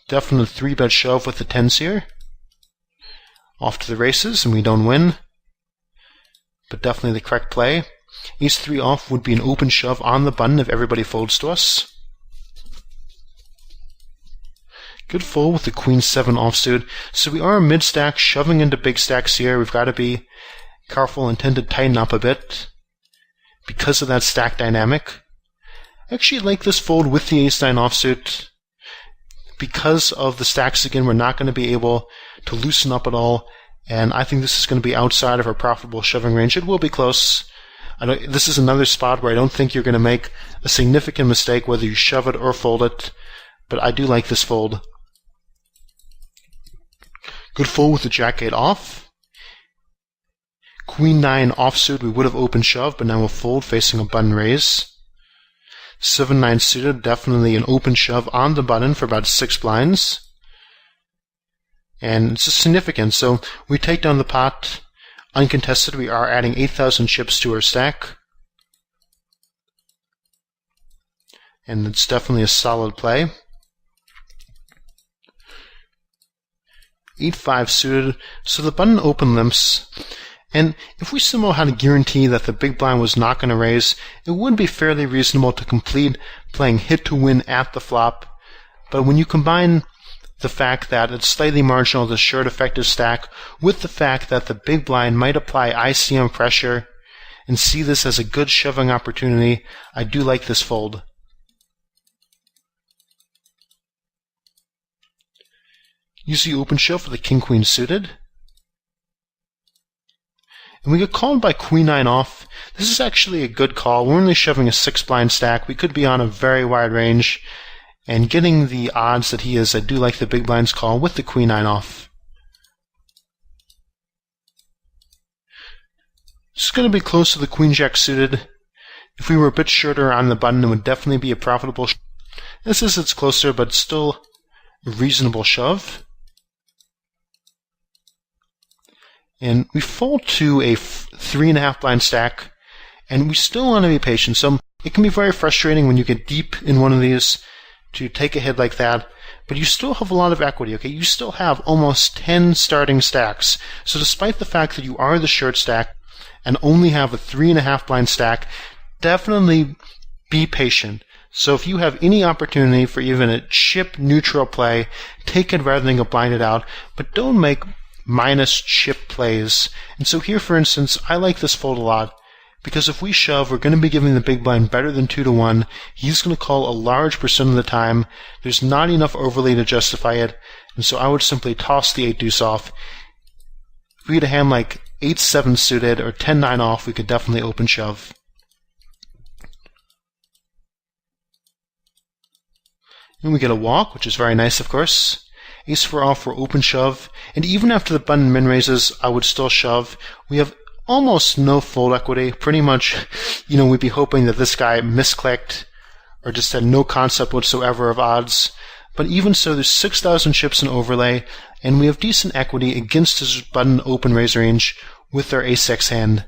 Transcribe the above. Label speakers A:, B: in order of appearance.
A: Definitely a 3-bet shove with the 10s here. Off to the races, and we don't win. But definitely the correct play. Ace-3 off would be an open shove on the button if everybody folds to us. Good fold with the Queen-7 offsuit. So we are mid-stack, shoving into big stacks here. We've got to be careful and tend to tighten up a bit because of that stack dynamic. I actually like this fold with the Ace-9 offsuit. Because of the stacks again, we're not going to be able to loosen up at all, and I think this is going to be outside of our profitable shoving range. It will be close. This is another spot where I don't think you're going to make a significant mistake whether you shove it or fold it, but I do like this fold. Good fold with the Jack-8 off. Queen-9 offsuit, we would have open shove, but now we'll fold facing a button raise. 7-9 suited, definitely an open shove on the button for about 6 blinds. And it's significant, so we take down the pot uncontested. We are adding 8,000 chips to our stack. And it's definitely a solid play. 8-5 suited, so the button open limps. And if we somehow had a guarantee that the big blind was not going to raise, it would be fairly reasonable to complete playing hit to win at the flop. But when you combine the fact that it's slightly marginal, the short effective stack, with the fact that the big blind might apply ICM pressure and see this as a good shoving opportunity, I do like this fold. Use the open shove for the King-Queen suited. And we get called by Queen-9 off. This is actually a good call. We're only shoving a 6-blind stack. We could be on a very wide range. And getting the odds that he is, I do like the big blinds call with the Queen-9 off. This is going to be close to the Queen-Jack suited. If we were a bit shorter on the button, it would definitely be a profitable. It's closer, but still a reasonable shove. And we fold to a 3.5 blind stack, and we still want to be patient. So it can be very frustrating when you get deep in one of these to take a hit like that, but you still have a lot of equity, okay? You still have almost 10 starting stacks. So despite the fact that you are the short stack and only have a 3.5 blind stack, definitely be patient. So if you have any opportunity for even a chip neutral play, take it rather than get blinded out, but don't make minus chip plays. And so here, for instance, I like this fold a lot, because if we shove, we're going to be giving the big blind better than 2-1. He's going to call a large percent of the time. There's not enough overlay to justify it, and so I would simply toss the 8-deuce off. If we had a hand like 8-7 suited or 10-9 off, we could definitely open shove. And we get a walk, which is very nice, of course. Ace-4 off for open shove, and even after the button min raises, I would still shove. We have almost no fold equity. Pretty much, we'd be hoping that this guy misclicked or just had no concept whatsoever of odds. But even so, there's 6,000 chips in overlay, and we have decent equity against his button open raise range with our Ace-X hand.